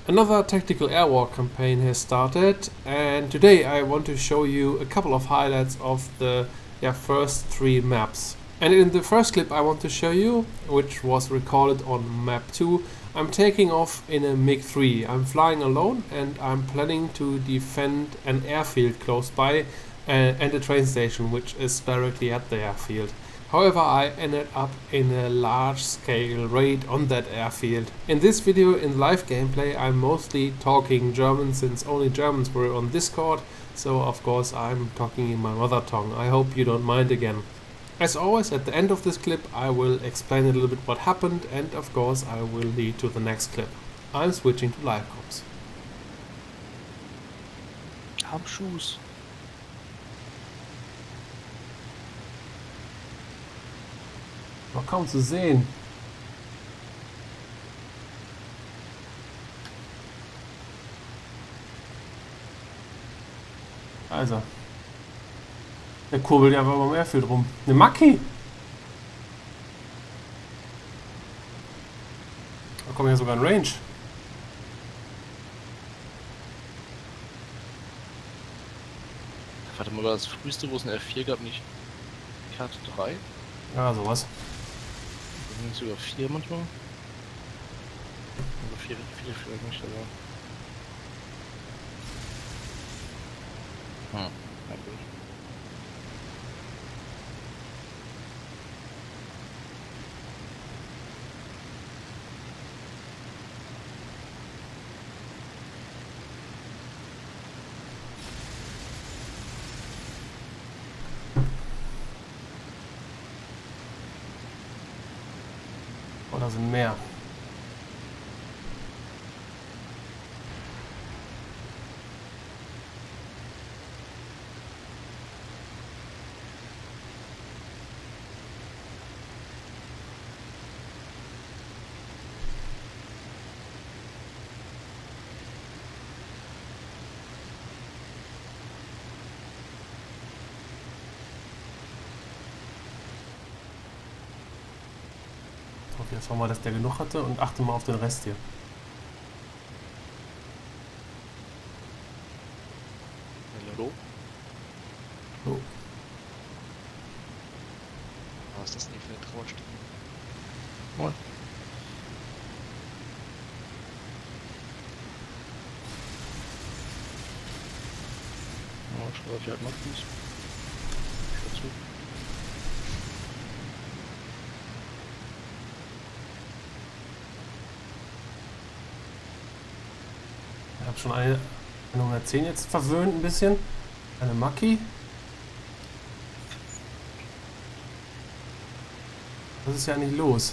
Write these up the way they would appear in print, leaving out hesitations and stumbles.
Another tactical air war campaign has started, and today I want to show you a couple of highlights of the first 3 maps. And in the first clip I want to show you, which was recorded on map 2, I'm taking off in a MiG-3. I'm flying alone and I'm planning to defend an airfield close by and a train station which is directly at the airfield. However, I ended up in a large-scale raid on that airfield. In this video, in live gameplay, I'm mostly talking German since only Germans were on Discord, so of course I'm talking in my mother tongue. I hope you don't mind again. As always, at the end of this clip I will explain a little bit what happened, and of course I will lead to the next clip. I'm switching to live comms. Abschuss. War kaum zu sehen. Also. Der kurbelt ja aber beim Airfield rum. Eine Maki! Da kommt ja sogar ein Range. Warte mal, war das früheste, wo es eine F4 gab, nicht Karte 3? Ja, sowas. Da sind sogar 4 manchmal. Oder 4 vielleicht nicht, aber... Ja gut. Oder sind mehr? Okay, jetzt schauen wir mal, dass der genug hatte und achte mal auf den Rest hier. Hallo? So. Was ist das denn für eine Trauerstimme? Moin. Ja, ich glaube, ich halt noch Fuß. Schau zu. Ich habe schon eine 110 jetzt verwöhnt ein bisschen. Eine Maki. Was ist ja nicht los?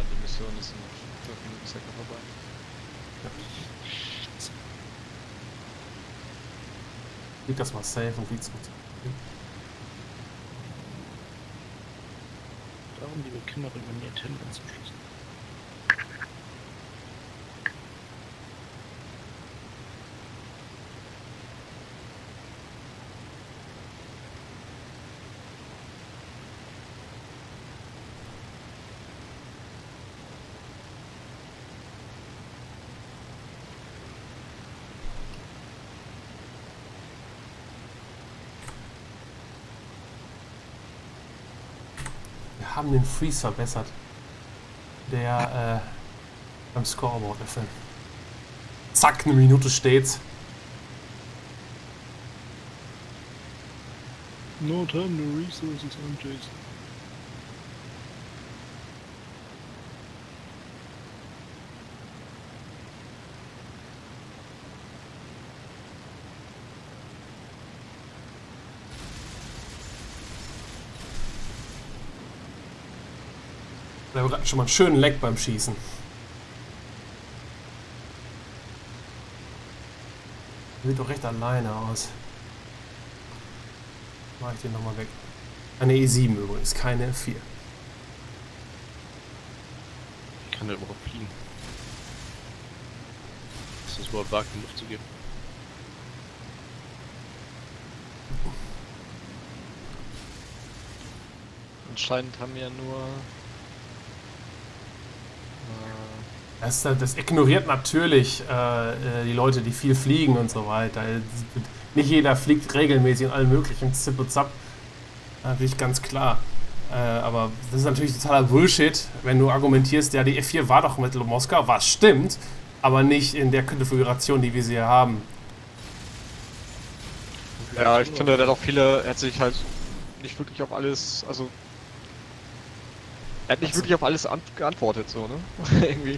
Die Mission ist in 5 Minuten circa vorbei. Geht das mal safe und geht's gut. Darum, liebe Kinder, bringt man hier hin, ganz zum Schluss. Wir haben den Freeze verbessert, der beim Scoreboard öffnen. Zack, 1 Minute steht's. No time, no resources, I'm Jason. Da haben wir gerade schon mal einen schönen Leck beim Schießen. Sieht doch recht alleine aus. Mach ich den nochmal weg. Eine E7 übrigens, keine F4. Kann der überhaupt fliegen? Ist das überhaupt wagt, in Luft zu geben? Anscheinend haben ja nur... Das ignoriert natürlich die Leute, die viel fliegen und so weiter. Nicht jeder fliegt regelmäßig in allen möglichen Zip und Zap. Natürlich ganz klar. Aber das ist natürlich totaler Bullshit, wenn du argumentierst, ja, die F4 war doch mit Moskau, was stimmt, aber nicht in der Konfiguration, die wir sie hier haben. Ja, ich finde, der hat auch viele, er hat sich halt nicht wirklich auf alles, also er hat nicht wirklich auf alles geantwortet, so, ne? Irgendwie.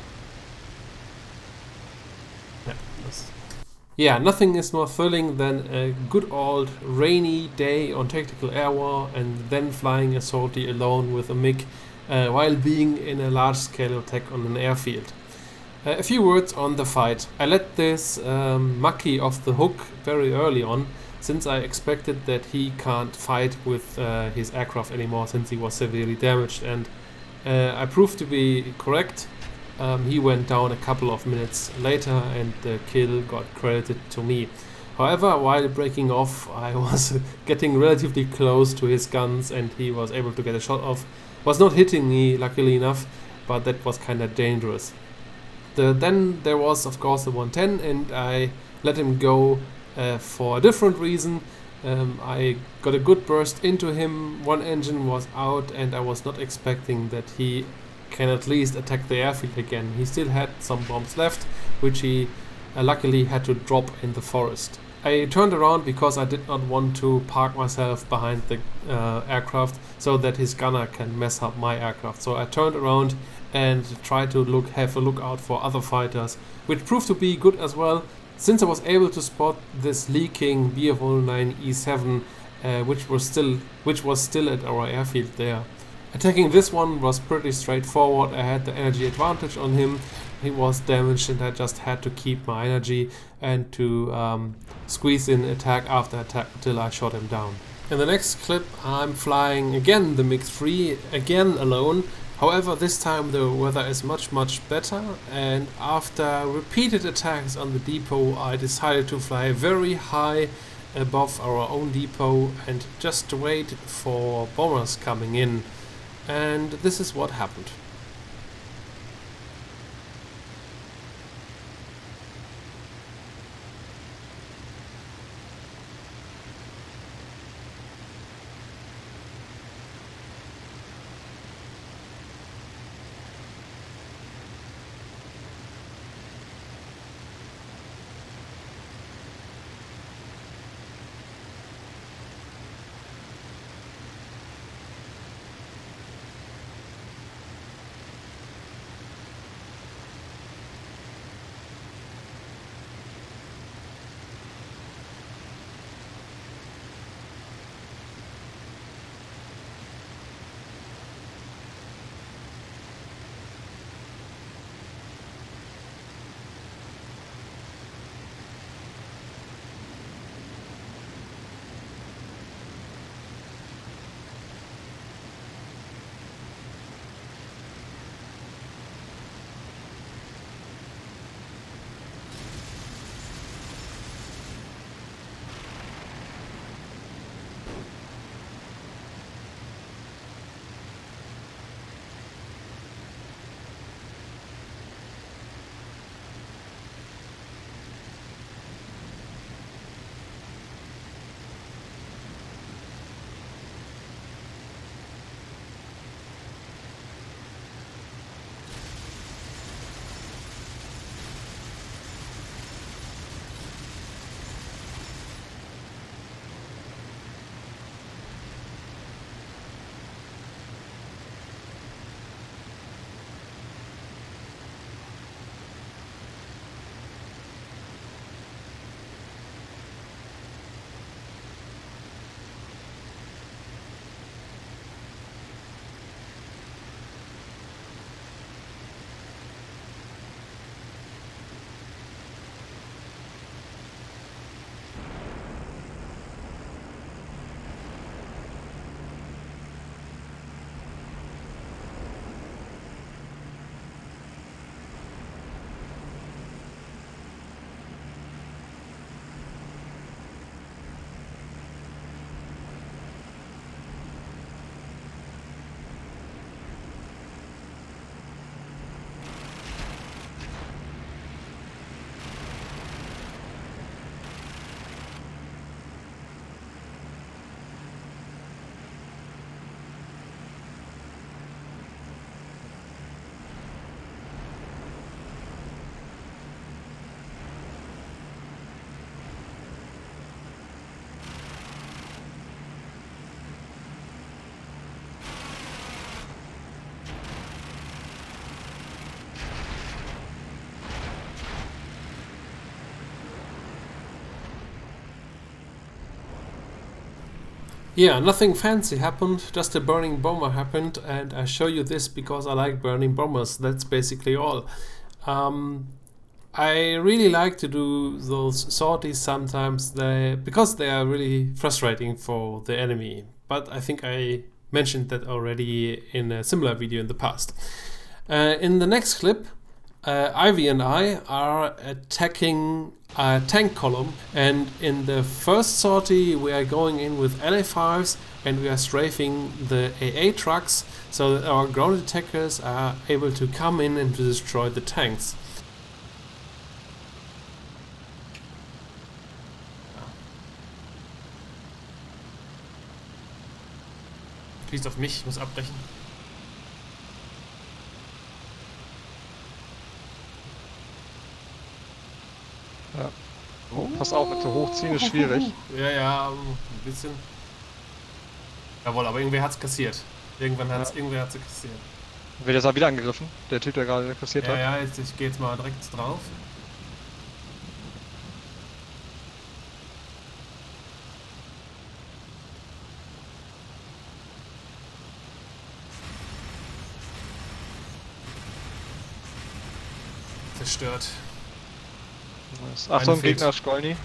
Ja, yeah, nothing is more thrilling than a good old rainy day on tactical air war and then flying a sortie alone with a MiG while being in a large-scale attack on an airfield. A few words on the fight. I let this Maki off the hook very early on, since I expected that he can't fight with his aircraft anymore since he was severely damaged, and I proved to be correct. He went down a couple of minutes later and the kill got credited to me. However, while breaking off, I was getting relatively close to his guns and he was able to get a shot off. Was not hitting me, luckily enough, but that was kinda dangerous. Then there was, of course, the 110 and I let him go for a different reason. I got a good burst into him, one engine was out and I was not expecting that he can at least attack the airfield again. He still had some bombs left, which he luckily had to drop in the forest. I turned around because I did not want to park myself behind the aircraft so that his gunner can mess up my aircraft. So I turned around and tried to have a look out for other fighters, which proved to be good as well, since I was able to spot this leaking Bf-09 E7, which was still at our airfield there. Attacking this one was pretty straightforward. I had the energy advantage on him. He was damaged and I just had to keep my energy and to squeeze in attack after attack until I shot him down. In the next clip I'm flying again the MiG-3, again alone. However, this time the weather is much better, and after repeated attacks on the depot I decided to fly very high above our own depot and just wait for bombers coming in. And this is what happened. Yeah, nothing fancy happened, just a burning bomber happened, and I show you this because I like burning bombers. That's basically all. I really like to do those sorties sometimes because they are really frustrating for the enemy. But I think I mentioned that already in a similar video in the past. In the next clip, Ivy and I are attacking a tank column, and in the first sortie we are going in with LA5s and we are strafing the AA trucks so that our ground attackers are able to come in and to destroy the tanks. Fließt auf mich, ich muss abbrechen. Ja. Oh, pass auf, mit so hochziehen ist schwierig. Ja, ein bisschen. Jawohl, aber irgendwer hat's kassiert. Irgendwer hat's kassiert. Wird jetzt auch wieder angegriffen, der Typ, der gerade kassiert hat. Ja, ich gehe jetzt mal direkt drauf. Zerstört. Nice. Achtung, Gegner Scallie.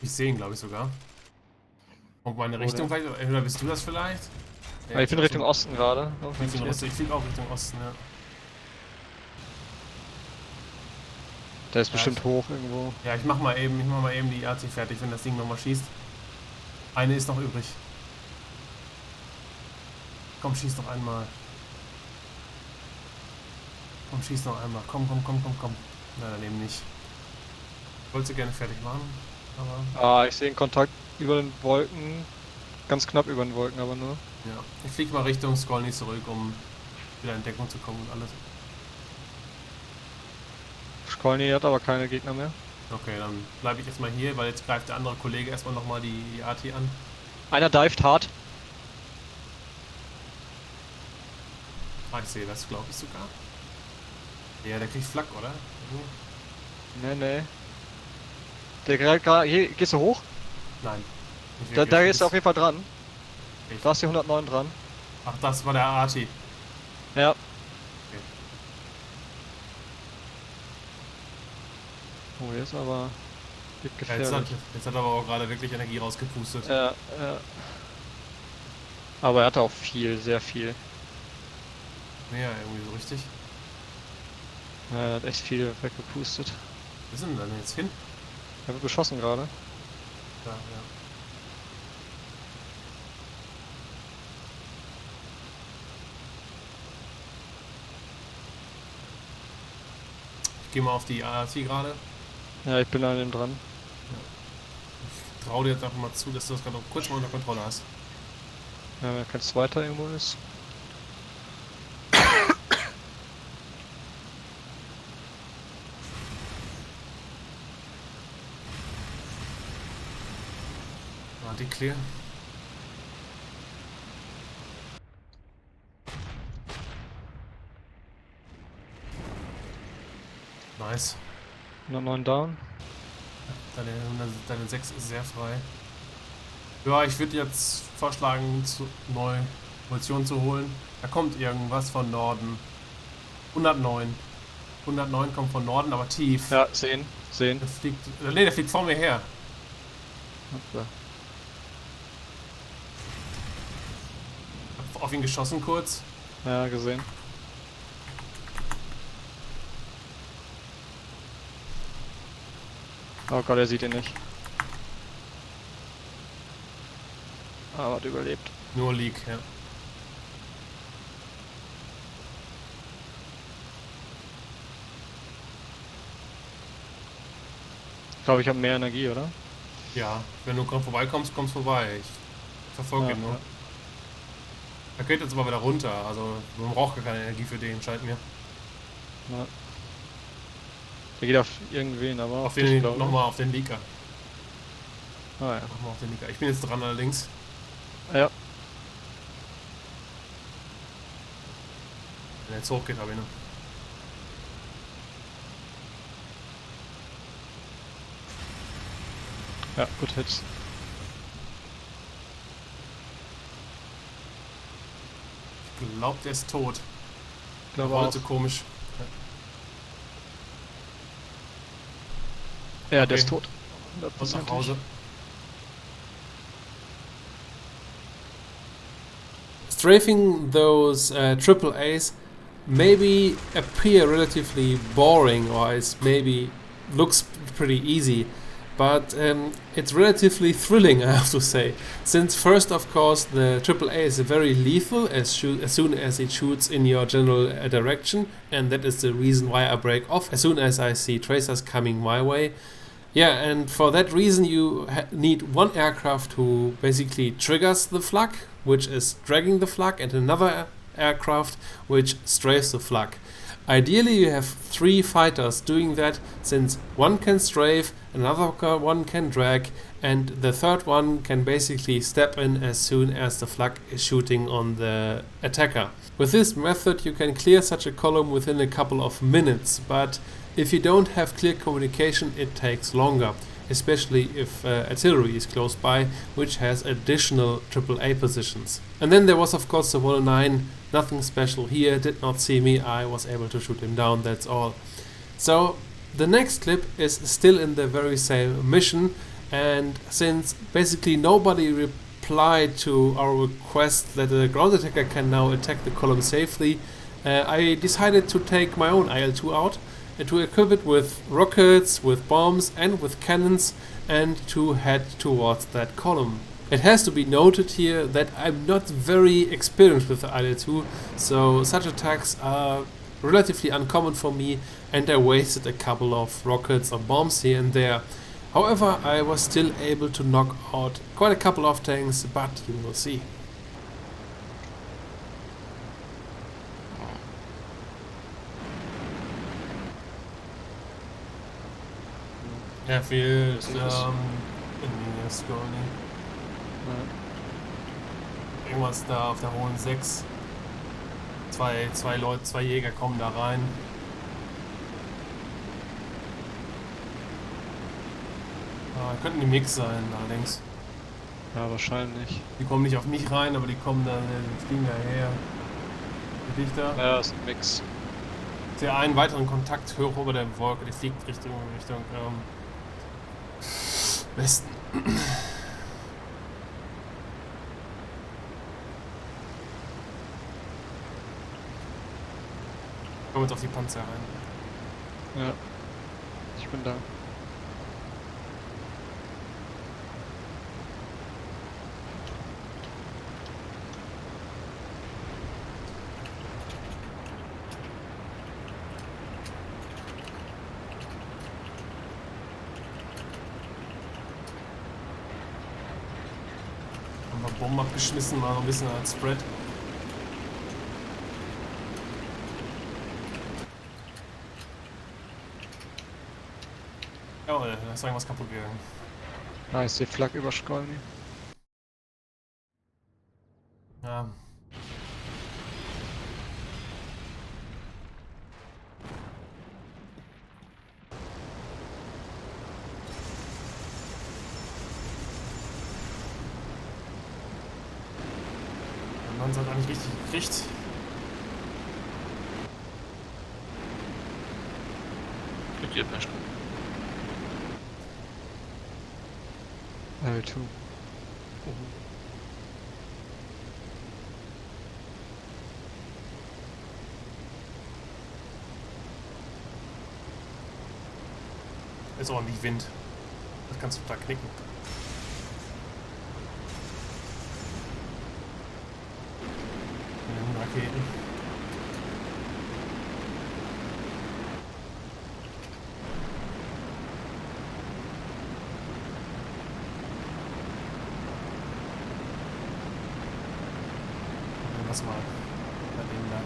Ich sehe ihn, glaube ich, sogar. Und meine Richtung vielleicht, oder bist du das vielleicht? Ja, ich bin Richtung Osten gerade. Ich fliege auch Richtung Osten, ja. Der ist bestimmt hoch irgendwo. Ja, ich mach mal eben die IAT fertig, wenn das Ding nochmal schießt. Eine ist noch übrig. Komm, schieß noch einmal. Komm, schieß noch einmal. Komm. Nein, daneben nicht. Ich wollte sie gerne fertig machen, aber... ich sehe einen Kontakt über den Wolken. Ganz knapp über den Wolken, aber nur. Ja, ich fliege mal Richtung Scallie zurück, um wieder in Deckung zu kommen und alles. Scallie hat aber keine Gegner mehr. Okay, dann bleibe ich erstmal hier, weil jetzt greift der andere Kollege erstmal nochmal die IAT an. Einer dived hart. Ah, ich sehe das, glaube ich sogar. Ja, der kriegt Flak, oder? Nee. Der gerade hier, gehst du hoch? Nein. Da ist er auf jeden Fall dran. Okay. Da ist die 109 dran. Ach, das war der AT. Ja. Okay. Oh, jetzt aber wird gefährlich. Jetzt hat er aber auch gerade wirklich Energie rausgepustet. Ja. Aber er hatte auch viel, sehr viel. Ja, irgendwie so richtig. Ja, er hat echt viel weggepustet. Wo sind wir denn jetzt hin? Er wird beschossen gerade. Ja. Ich gehe mal auf die AT gerade. Ja, ich bin an dem dran. Ich traue dir jetzt einfach mal zu, dass du das gerade kurz mal unter Kontrolle hast. Ja, wenn kein zweiter irgendwo ist. Die clear. Nice. 109 down. Deine 6 ist sehr frei. Ja, ich würde jetzt vorschlagen, neue Munition zu holen. Da kommt irgendwas von Norden. 109. 109 kommt von Norden, aber tief. Ja, sehen. Der fliegt vor mir her. Okay. Auf ihn geschossen kurz. Ja, gesehen. Oh Gott, er sieht ihn nicht. Aber hat überlebt. Nur Leak, ja. Ich glaube, ich habe mehr Energie, oder? Ja, wenn du vorbeikommst, kommst vorbei. Ich verfolge ihn nur. Ja. Er geht jetzt aber wieder runter, also man braucht gar keine Energie für den, scheint mir. Ja. Der geht auf irgendwen, aber auf den nochmal auf den Leaker. Ah ja. Nochmal auf den Leaker. Ich bin jetzt dran allerdings. Ja. Wenn er jetzt hochgeht, habe ich noch. Ja, gut Hit. Ich glaube, der ist tot. Ich glaube Rollt auch. so komisch. Ja, der Okay. ist tot. Und nach Hause. Strafing those triple A's maybe appear relatively boring, or is maybe looks pretty easy, but it's relatively thrilling, I have to say. Since first, of course, the triple A is very lethal as soon as it shoots in your general direction, and that is the reason why I break off as soon as I see tracers coming my way. Yeah, and for that reason you need one aircraft who basically triggers the flak, which is dragging the flak, and another aircraft which strafes the flak. Ideally you have 3 fighters doing that, since one can strafe, another one can drag, and the third one can basically step in as soon as the flak is shooting on the attacker. With this method you can clear such a column within a couple of minutes, but if you don't have clear communication, it takes longer, especially if artillery is close by, which has additional AAA positions. And then there was of course the 109, nothing special here, did not see me, I was able to shoot him down, that's all. So the next clip is still in the very same mission, and since basically nobody replied to our request that the ground attacker can now attack the column safely, I decided to take my own IL-2 out, and to equip it with rockets, with bombs and with cannons, and to head towards that column. It has to be noted here that I'm not very experienced with the IL-2, so such attacks are relatively uncommon for me, and I wasted a couple of rockets or bombs here and there. However, I was still able to knock out quite a couple of tanks, but you will see. Airfield, in Scallie. Irgendwas da auf der hohen 6. Zwei Leute, 2 Jäger kommen da rein. Könnten die Mix sein, allerdings. Ja, wahrscheinlich. Die kommen nicht auf mich rein, aber die kommen dann, fliegen daher. Für dich da. Ja, ist ein Mix. Ich sehe einen weiteren Kontakt hoch über der Wolke, die fliegt Richtung Westen. Kommen jetzt auf die Panzer rein. Ja, ich bin da. Bomben abgeschmissen, mal so ein bisschen als Spread. Jawohl, da ist irgendwas kaputt gegangen. Ah, ist die Flak über Scallie. Ja. Hans hat eigentlich richtig gekriegt. Kriegt ihr Blazko? IL-2. Ist ordentlich Wind. Das kannst du da knicken. Raketen. Lass mal bei dem da.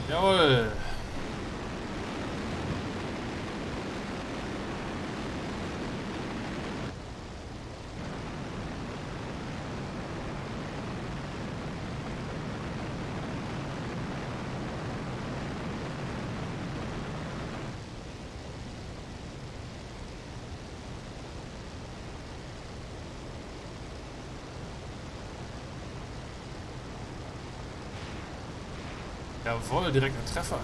Jawohl. Jawohl, direkt ein Treffer.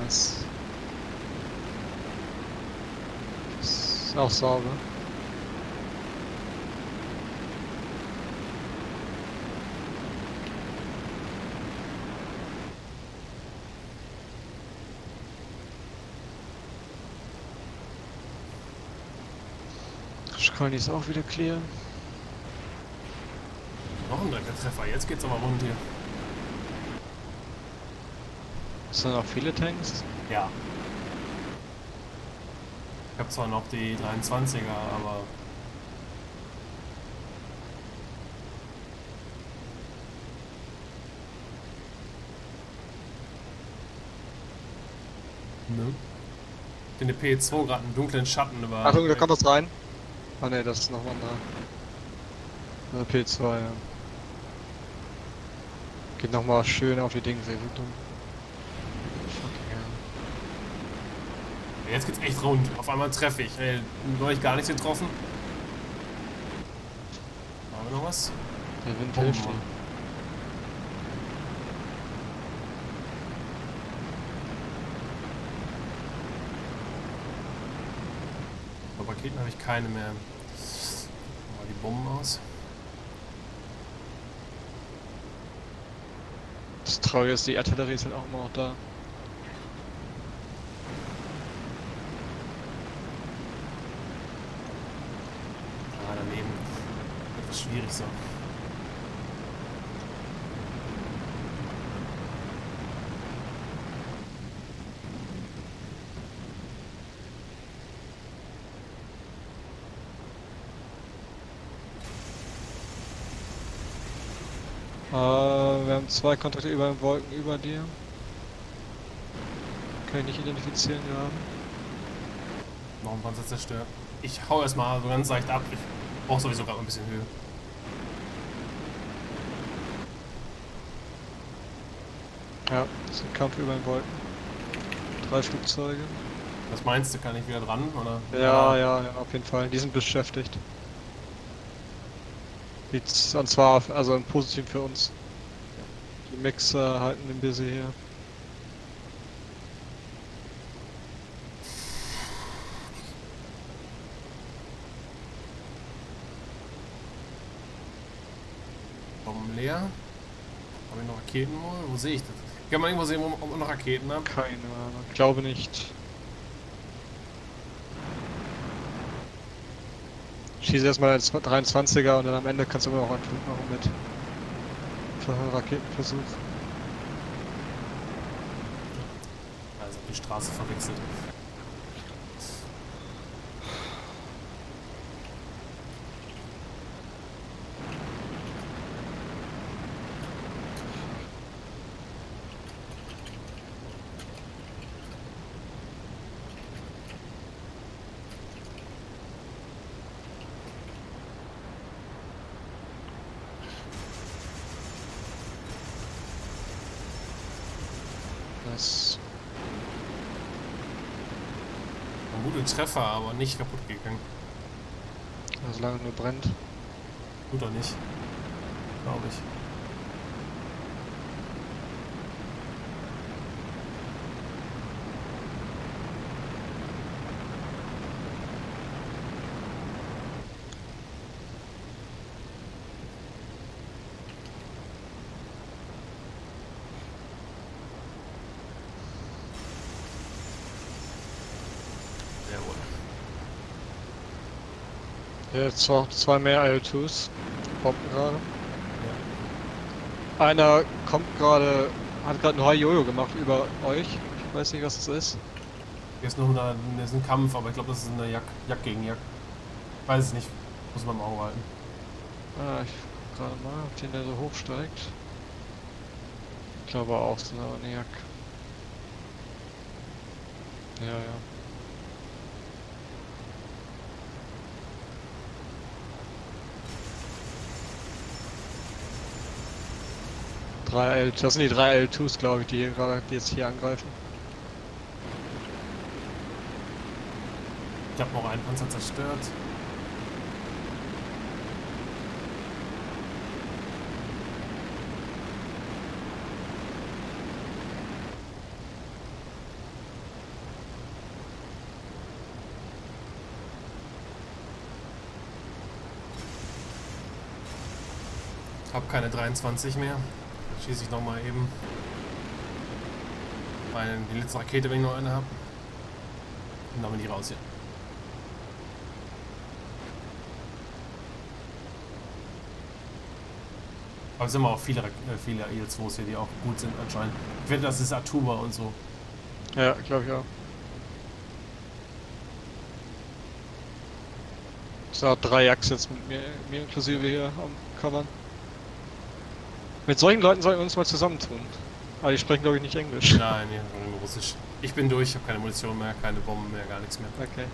Das ist auch sauber. Scallie ist auch wieder clear. Noch ein direkter Treffer, jetzt geht's aber rund hier. Sind noch viele Tanks? Ja. Ich habe zwar noch die 23er, aber... Ne? Den P2 gerade einen dunklen Schatten über... Achtung, da kommt was rein. Ah ne, das ist noch ein anderer. P2, ja. Geht nochmal schön auf die Dinge, sehr gut. Fucking hell. Jetzt geht's echt rund. Auf einmal treffe ich. Neulich gar nichts getroffen. Haben wir noch was? Der Wind hilft Oh, ihm. Aber Raketen habe ich keine mehr. Mal die Bomben aus. Das Traurige ist, die Artillerie ist halt auch immer noch da. Ah, daneben. Etwas schwierig so. Wir haben 2 Kontakte über den Wolken über dir. Kann ich nicht identifizieren gerade. Noch ein Panzer zerstört. Ich hau erstmal so ganz leicht ab. Ich brauche sowieso gerade ein bisschen Höhe. Ja, das ist ein Kampf über den Wolken. 3 Flugzeuge. Was meinst du? Kann ich wieder dran? Oder? Ja, auf jeden Fall. Die sind beschäftigt. Und zwar, also im Positiven für uns. Die Mixer halten den busy hier. Bomben leer. Habe ich noch Raketen wohl? Wo sehe ich das? Kann man irgendwo sehen, ob man noch Raketen hat? Keine Ahnung. Ich glaube nicht. Schieße erstmal als 23er und dann am Ende kannst du immer noch einen Flug machen mit Raketenversuch. Also die Straße verwechselt. Das Ein guter Treffer, aber nicht kaputt gegangen. solange nur brennt. Gut oder nicht? Glaube ich. Jawohl. Jetzt auch 2 mehr IL-2s. Bomben gerade. Einer kommt gerade, hat gerade ein Jojo gemacht über euch. Ich weiß nicht, was das ist. Hier ist noch das ist ein Kampf, aber ich glaube, das ist eine Jagd gegen Jagd. Ich weiß es nicht. Muss man im Auge halten. Ah, ich guck gerade mal, ob der so hoch steigt. Ich glaube auch so eine Jagd. Ja, ja. Das sind die 3 L2s, glaube ich, die jetzt hier angreifen. Ich habe noch einen Panzer zerstört. Hab keine 23 mehr. Dann schieße ich nochmal eben. Weil die letzte Rakete, wenn ich noch eine habe. Und dann bin ich raus hier. Aber es sind immer auch viele IL-2s hier, die auch gut sind anscheinend. Ich wette, das ist Atuba und so. Ja, glaube ich auch. So, 3 Jacks jetzt mit mir inklusive hier am Covern. Mit solchen Leuten sollten wir uns mal zusammentun. Aber die sprechen, glaube ich, nicht Englisch. Nein, die reden Russisch. Ich bin durch, ich habe keine Munition mehr, keine Bomben mehr, gar nichts mehr. Okay.